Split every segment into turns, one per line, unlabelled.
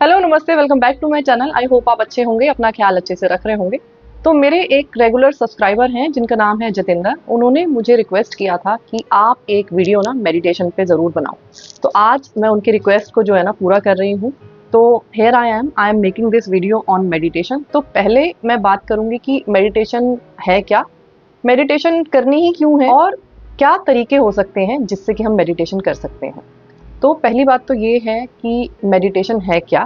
Hello नमस्ते, welcome back to my channel. I hope आप अच्छे होंगे, अपना ख्याल अच्छे से रख रहे होंगे। तो मेरे एक रेगुलर सब्सक्राइबर हैं जिनका नाम है जतिंदर। उन्होंने मुझे रिक्वेस्ट किया था कि आप एक वीडियो ना मेडिटेशन पे ज़रूर बनाओ। तो आज मैं उनकी रिक्वेस्ट को जो है ना पूरा कर रही हूँ। तो here I am making this video on meditation. तो पहले मैं बात करूँगी कि मेडिटेशन है क्या, मेडिटेशन करनी ही क्यों है और क्या तरीके हो सकते हैं जिससे कि हम मेडिटेशन कर सकते हैं। तो पहली बात तो ये है कि मेडिटेशन है क्या।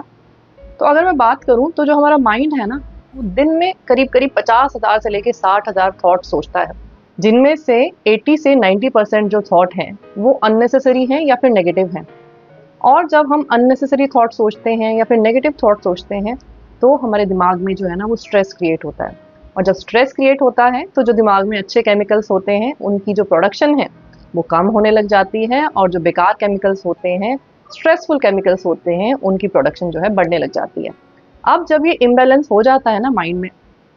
तो अगर मैं बात करूँ तो जो हमारा माइंड है ना, वो दिन में करीब-करीब 50,000 से लेके 60,000 थॉट सोचता है, जिनमें से 80 से 90% जो थॉट हैं, वो अननेसेसरी हैं या फिर नेगेटिव हैं। और जब हम अननेसेसरी थॉट सोचते हैं या फिर नेगेटिव थॉट सोचते हैं, तो हमारे दिमाग में जो है ना वो स्ट्रेस क्रिएट होता है। और जब स्ट्रेस क्रिएट होता है, तो जो दिमाग में अच्छे केमिकल्स होते हैं, उनकी जो प्रोडक्शन है, वो कम होने लग जाती है और जो बेकार केमिकल्स होते हैं, स्ट्रेसफुल केमिकल्स होते हैं, उनकी प्रोडक्शन जो है बढ़ने लग जाती है। अब जब ये इम्बैलेंस हो जाता है ना माइंड में,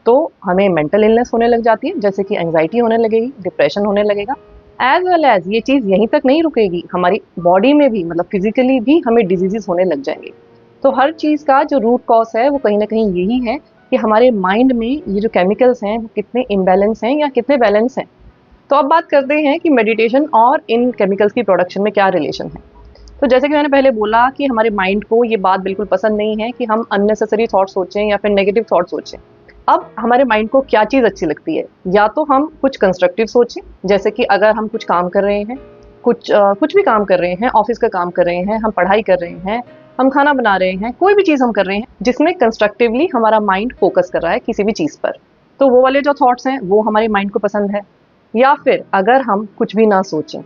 तो हमें मेंटल इलनेस होने लग जाती है, जैसे कि एंग्जाइटी होने लगेगी, डिप्रेशन होने लगेगा। एज वेल एज ये चीज़ यहीं तक नहीं रुकेगी, हमारी बॉडी में भी मतलब फिजिकली भी हमें डिजीजेस होने लग जाएंगे। तो हर चीज़ का जो रूट कॉज है वो कहीं ना कहीं यही है कि हमारे माइंड में ये जो केमिकल्स हैं वो कितने इम्बैलेंस हैं या कितने बैलेंस हैं। तो अब बात करते हैं कि मेडिटेशन और इन केमिकल्स की प्रोडक्शन में क्या रिलेशन है। तो जैसे कि मैंने पहले बोला कि हमारे माइंड को ये बात बिल्कुल पसंद नहीं है कि हम अननेसेसरी थॉट सोचें या फिर नेगेटिव थॉट सोचें। अब हमारे माइंड को क्या चीज़ अच्छी लगती है, या तो हम कुछ कंस्ट्रक्टिव सोचें, जैसे कि अगर हम कुछ काम कर रहे हैं, कुछ भी काम कर रहे हैं, ऑफिस का काम कर रहे हैं, हम पढ़ाई कर रहे हैं, हम खाना बना रहे हैं, कोई भी चीज़ हम कर रहे हैं जिसमें कंस्ट्रक्टिवली हमारा माइंड फोकस कर रहा है किसी भी चीज़ पर, तो वो वाले जो थॉट्स हैं वो हमारे माइंड को पसंद है। या फिर अगर हम कुछ भी ना सोचें,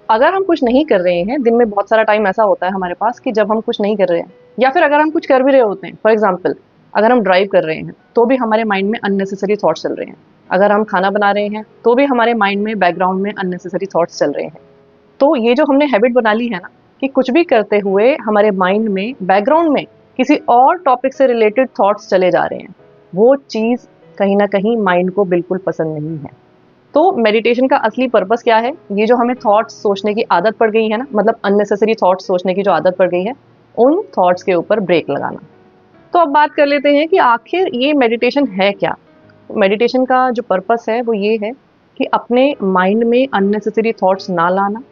अगर हम कुछ नहीं कर रहे हैं, दिन में बहुत सारा टाइम ऐसा होता है हमारे पास कि जब हम कुछ नहीं कर रहे हैं, या फिर अगर हम कुछ कर भी रहे होते हैं, फॉर एग्जाम्पल अगर हम ड्राइव कर रहे हैं तो भी हमारे माइंड में अननेसेसरी थॉट्स चल रहे हैं। अगर हम खाना बना रहे हैं तो भी हमारे माइंड में बैकग्राउंड में अननेसेसरी थॉट्स चल रहे हैं। तो ये जो हमने हैबिट बना ली है ना, कि कुछ भी करते हुए हमारे माइंड में बैकग्राउंड में किसी और टॉपिक से रिलेटेड थॉट्स चले जा रहे हैं, वो चीज़ कहीं ना कहीं माइंड को बिल्कुल पसंद नहीं है। तो मेडिटेशन का असली पर्पस क्या है? ये जो हमें थॉट्स सोचने की आदत पड़ गई है ना, मतलब अननेसेसरी थॉट्स सोचने की जो आदत पड़ गई है, उन थॉट्स के ऊपर ब्रेक लगाना। तो अब बात कर लेते हैं कि आखिर ये मेडिटेशन है क्या? मेडिटेशन का जो पर्पस है वो ये है कि अपने माइंड में अननेसेसरी थॉट्स ना लाना,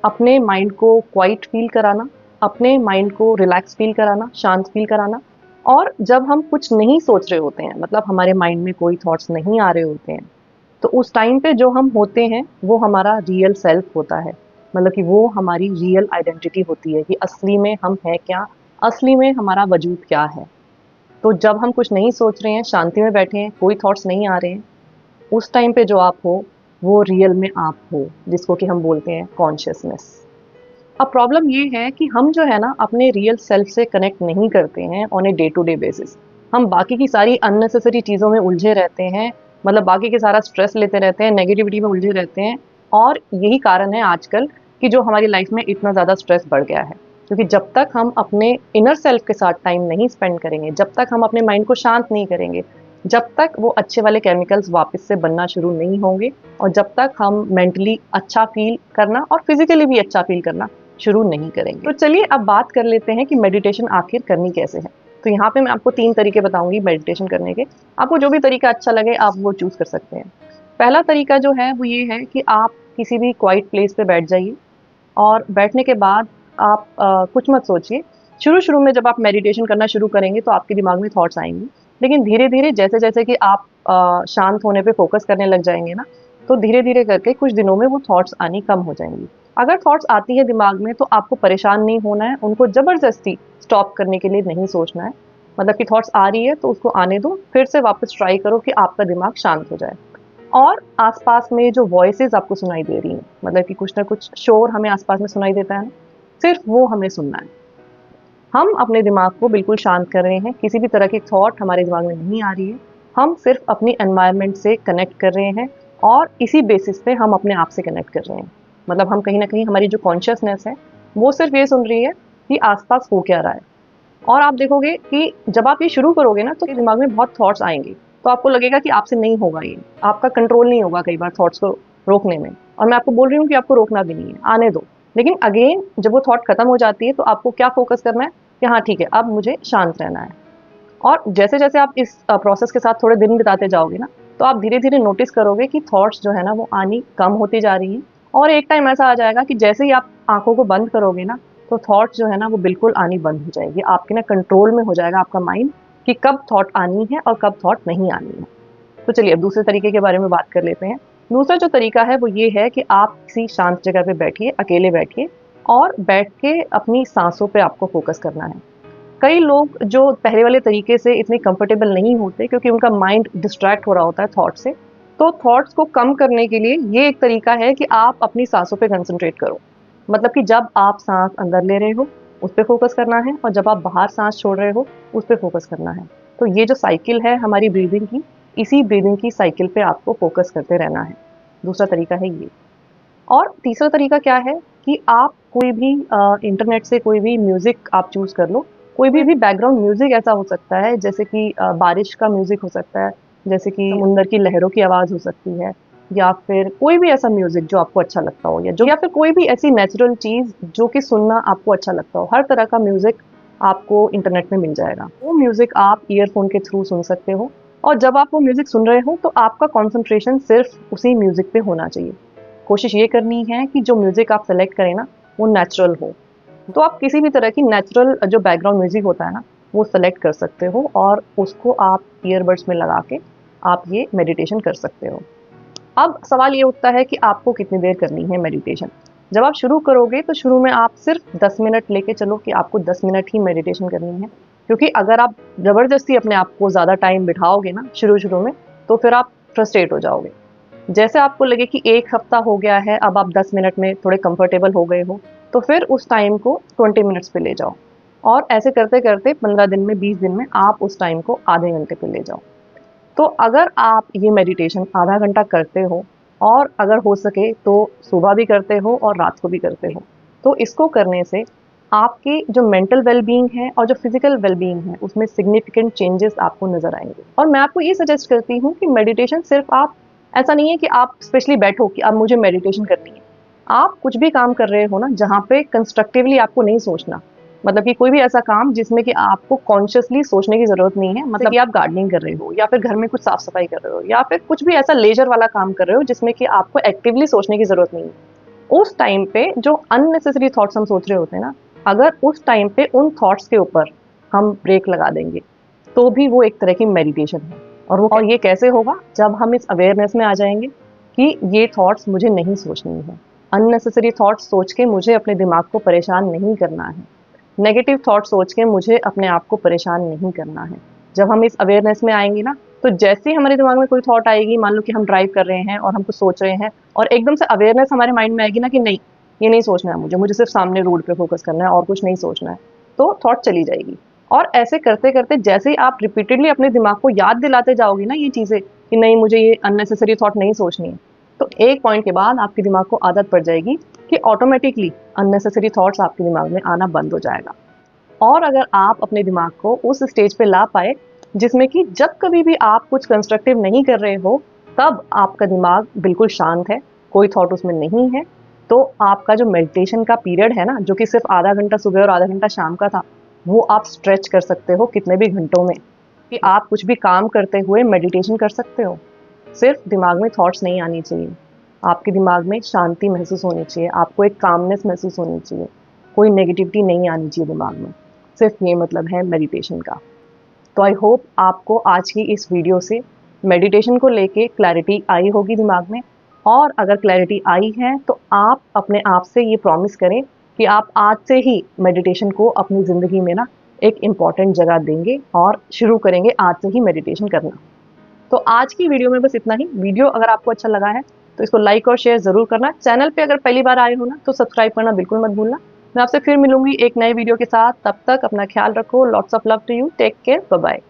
अपने माइंड को क्वाइट फील कराना, अपने माइंड को रिलैक्स फील कराना, शांत फील कराना। और जब हम कुछ नहीं सोच रहे होते हैं, मतलब हमारे माइंड में कोई थॉट्स नहीं आ रहे होते हैं, तो उस टाइम पे जो हम होते हैं वो हमारा रियल सेल्फ होता है। मतलब कि वो हमारी रियल आइडेंटिटी होती है कि असली में हम हैं क्या, असली में हमारा वजूद क्या है। तो जब हम कुछ नहीं सोच रहे हैं, शांति में बैठे हैं, कोई थॉट्स नहीं आ रहे हैं, उस टाइम पे जो आप हो वो रियल में आप हो, जिसको कि हम बोलते हैं कॉन्शियसनेस। अब प्रॉब्लम ये है कि हम जो है ना अपने रियल सेल्फ से कनेक्ट नहीं करते हैं on a day to day basis. हम बाकी की सारी अननेसेसरी चीज़ों में उलझे रहते हैं, मतलब बाकी के सारा स्ट्रेस लेते रहते हैं, नेगेटिविटी में उलझे रहते हैं। और यही कारण है आजकल कि जो हमारी लाइफ में इतना ज़्यादा स्ट्रेस बढ़ गया है। क्योंकि जब तक हम अपने इनर सेल्फ के साथ टाइम नहीं स्पेंड करेंगे, जब तक हम अपने माइंड को शांत नहीं करेंगे, जब तक वो अच्छे वाले केमिकल्स वापस से बनना शुरू नहीं होंगे, और जब तक हम मेंटली अच्छा फील करना और फिजिकली भी अच्छा फील करना शुरू नहीं करेंगे। तो चलिए अब बात कर लेते हैं कि मेडिटेशन आखिर करनी कैसे है। तो यहाँ पे मैं आपको 3 तरीके बताऊँगी मेडिटेशन करने के। आपको जो भी तरीका अच्छा लगे आप वो चूज़ कर सकते हैं। पहला तरीका जो है वो ये है कि आप किसी भी क्वाइट प्लेस पे बैठ जाइए, और बैठने के बाद आप कुछ मत सोचिए। शुरू-शुरू में जब आप मेडिटेशन करना शुरू करेंगे तो आपके दिमाग में थॉट्स आएँगी। लेकिन धीरे-धीरे जैसे-जैसे कि आप शांत होने पे फ़ोकस करने लग जाएँगे ना, तो धीरे-धीरे करके कुछ दिनों में वो थॉट्स आनी कम हो जाएँगी। अगर थॉट्स आती हैं दिमाग में तो आपको परेशान नहीं होना है, उनको ज़बरदस्ती स्टॉप करने के लिए नहीं सोचना है। मतलब कि थॉट्स आ रही है तो उसको आने दो, फिर से वापस ट्राई करो कि आपका दिमाग शांत हो जाए। और आसपास में जो वॉइसेस आपको सुनाई दे रही हैं, मतलब कि कुछ ना कुछ शोर हमें आसपास में सुनाई देता है ना, सिर्फ वो हमें सुनना है। हम अपने दिमाग को बिल्कुल शांत कर रहे हैं, किसी भी तरह की थॉट हमारे दिमाग में नहीं आ रही है। हम सिर्फ अपनी एनवायरनमेंट से कनेक्ट कर रहे हैं, और इसी बेसिस पे हम अपने आप से कनेक्ट कर रहे हैं। मतलब हम कहीं न कहीं हमारी जो कॉन्शियसनेस है, वो सिर्फ ये सुन रही है कि आसपास हो क्या रहा है। और आप देखोगे कि जब आप ये शुरू करोगे ना तो दिमाग में बहुत थॉट्स आएँगे। तो आपको लगेगा कि आपसे नहीं होगा ये, आपका कंट्रोल नहीं होगा कई बार थॉट्स को रोकने में। और मैं आपको बोल रही हूँ कि आपको रोकना भी नहीं है, आने दो। लेकिन अगेन जब वो थॉट खत्म हो जाती है तो आपको क्या फ़ोकस करना है, कि हाँ ठीक है, अब मुझे शांत रहना है। और जैसे जैसे आप इस प्रोसेस के साथ थोड़े दिन बिताते जाओगे ना, तो आप धीरे धीरे नोटिस करोगे कि थॉट्स जो है ना वो आनी कम होती जा रही हैं। और एक टाइम ऐसा आ जाएगा कि जैसे ही आप आंखों को बंद करोगे ना, तो थॉट्स जो है ना वो बिल्कुल आनी बंद हो जाएगी। आपके ना कंट्रोल में हो जाएगा आपका माइंड कि कब थॉट आनी है और कब थॉट नहीं आनी है। तो चलिए अब दूसरे तरीके के बारे में बात कर लेते हैं। दूसरा जो तरीका है वो ये है कि आप किसी शांत जगह पे बैठिए, अकेले बैठिए और बैठ के अपनी सांसों पे आपको फोकस करना है। कई लोग जो पहले वाले तरीके से इतने कंफर्टेबल नहीं होते क्योंकि उनका माइंड डिस्ट्रैक्ट हो रहा होता है थॉट से, तो थॉट्स को कम करने के लिए ये एक तरीका है कि आप अपनी सांसों पे कंसंट्रेट करो। मतलब कि जब आप सांस अंदर ले रहे हो उस पे फोकस करना है और जब आप बाहर सांस छोड़ रहे हो उस पे फोकस करना है। तो ये जो साइकिल है हमारी ब्रीदिंग की, इसी ब्रीदिंग की साइकिल पे आपको फोकस करते रहना है। दूसरा तरीका है ये। और तीसरा तरीका क्या है कि आप कोई भी इंटरनेट से कोई भी म्यूज़िक आप चूज़ कर लो। कोई भी बैकग्राउंड म्यूज़िक ऐसा हो सकता है जैसे कि बारिश का म्यूज़िक हो सकता है, जैसे कि समुंदर की लहरों की आवाज़ हो सकती है, या फिर कोई भी ऐसा म्यूज़िक जो आपको अच्छा लगता हो, या फिर कोई भी ऐसी नेचुरल चीज़ जो कि सुनना आपको अच्छा लगता हो। हर तरह का म्यूज़िक आपको इंटरनेट में मिल जाएगा। वो म्यूज़िक आप ईयरफ़ोन के थ्रू सुन सकते हो और जब आप वो म्यूज़िक सुन रहे हो तो आपका कॉन्सन्ट्रेशन सिर्फ़ उसी म्यूज़िक पे होना चाहिए। कोशिश ये करनी है कि जो म्यूज़िक आप सेलेक्ट करें ना, वो नेचुरल हो। तो आप किसी भी तरह की नेचुरल जो बैकग्राउंड म्यूज़िक होता है ना, वो सेलेक्ट कर सकते हो और उसको आप ईयरबड्स में लगा के आप ये मेडिटेशन कर सकते हो। अब सवाल ये उठता है कि आपको कितनी देर करनी है मेडिटेशन। जब आप शुरू करोगे तो शुरू में आप सिर्फ 10 मिनट लेके चलो कि आपको 10 मिनट ही मेडिटेशन करनी है। क्योंकि अगर आप ज़बरदस्ती अपने आप को ज़्यादा टाइम बिठाओगे ना शुरू-शुरू में, तो फिर आप फ्रस्ट्रेट हो जाओगे। जैसे आपको लगे कि 1 हफ्ता हो गया है, अब आप 10 मिनट में थोड़े कंफर्टेबल हो गए हो, तो फिर उस टाइम को 20 मिनट्स पे ले जाओ। और ऐसे करते-करते 15 दिन में, 20 दिन में आप उस टाइम को आधे घंटे पे ले जाओ। तो अगर आप ये मेडिटेशन आधा घंटा करते हो और अगर हो सके तो सुबह भी करते हो और रात को भी करते हो, तो इसको करने से आपकी जो मेंटल वेल-बीइंग है और जो फिज़िकल वेल-बीइंग है, उसमें सिग्निफिकेंट चेंजेस आपको नज़र आएँगे। और मैं आपको ये सजेस्ट करती हूँ कि मेडिटेशन सिर्फ़ आप ऐसा नहीं है कि आप स्पेशली बैठो कि अब मुझे मेडिटेशन करनी है। आप कुछ भी काम कर रहे हो ना, जहाँ पे कंस्ट्रक्टिवली आपको नहीं सोचना, मतलब कि कोई भी ऐसा काम जिसमें कि आपको कॉन्शियसली सोचने की ज़रूरत नहीं है, मतलब कि आप गार्डनिंग कर रहे हो या फिर घर में कुछ साफ-सफाई कर रहे हो या फिर कुछ भी ऐसा लेज़र वाला काम कर रहे हो जिसमें कि आपको एक्टिवली सोचने की ज़रूरत नहीं है। उस टाइम पे जो अननेसेसरी थॉट्स हम सोच रहे होते हैं ना, अगर उस टाइम पे उन थॉट्स के ऊपर हम ब्रेक लगा देंगे, तो भी वो एक तरह की मेडिटेशन है। और ये कैसे होगा? जब हम इस अवेयरनेस में आ जाएँगे कि ये थॉट्स मुझे नहीं सोचनी है। अननेसेसरी थॉट्स सोच के मुझे अपने दिमाग को परेशान नहीं करना है। नेगेटिव थॉट सोच के मुझे अपने आप को परेशान नहीं करना है। जब हम इस अवेयरनेस में आएँगे ना, तो जैसे ही हमारे दिमाग में कोई थॉट आएगी, मान लो कि हम ड्राइव कर रहे हैं और हम कुछ सोच रहे हैं और एकदम से अवेयरनेस हमारे माइंड में आएगी ना कि नहीं, ये नहीं सोचना है मुझे सिर्फ सामने रोड पे फ़ोकस करना है और कुछ नहीं सोचना है, तो थॉट चली जाएगी। और ऐसे करते-करते जैसे ही आप रिपीटेडली अपने दिमाग को याद दिलाते जाओगे ना ये चीज़ें कि नहीं मुझे ये अननेसेसरी थॉट नहीं सोचनी है, तो एक पॉइंट के बाद आपके दिमाग को आदत पड़ जाएगी कि ऑटोमैटिकली अननेसेसरी थॉट्स आपके दिमाग में आना बंद हो जाएगा। और अगर आप अपने दिमाग को उस स्टेज पे ला पाए जिसमें कि जब कभी भी आप कुछ कंस्ट्रक्टिव नहीं कर रहे हो, तब आपका दिमाग बिल्कुल शांत है, कोई थॉट उसमें नहीं है, तो आपका जो मेडिटेशन का पीरियड है ना, जो कि सिर्फ आधा घंटा सुबह और आधा घंटा शाम का था, वो आप स्ट्रेच कर सकते हो कितने भी घंटों में कि आप कुछ भी काम करते हुए मेडिटेशन कर सकते हो। सिर्फ दिमाग में थॉट्स नहीं आनी चाहिए, आपके दिमाग में शांति महसूस होनी चाहिए, आपको एक कामनेस महसूस होनी चाहिए, कोई नेगेटिविटी नहीं आनी चाहिए दिमाग में। सिर्फ ये मतलब है मेडिटेशन का। तो आई होप आपको आज की इस वीडियो से मेडिटेशन को लेके क्लैरिटी आई होगी दिमाग में। और अगर क्लैरिटी आई है तो आप अपने आप से ये प्रॉमिस करें कि आप आज से ही मेडिटेशन को अपनी ज़िंदगी में ना एक इम्पॉर्टेंट जगह देंगे और शुरू करेंगे आज से ही मेडिटेशन करना। तो आज की वीडियो में बस इतना ही। वीडियो अगर आपको अच्छा लगा है तो इसको लाइक और शेयर ज़रूर करना। चैनल पे अगर पहली बार आए हो ना तो सब्सक्राइब करना बिल्कुल मत भूलना। मैं आपसे फिर मिलूंगी एक नए वीडियो के साथ। तब तक अपना ख्याल रखो। Lots of love to you. Take care. Bye bye.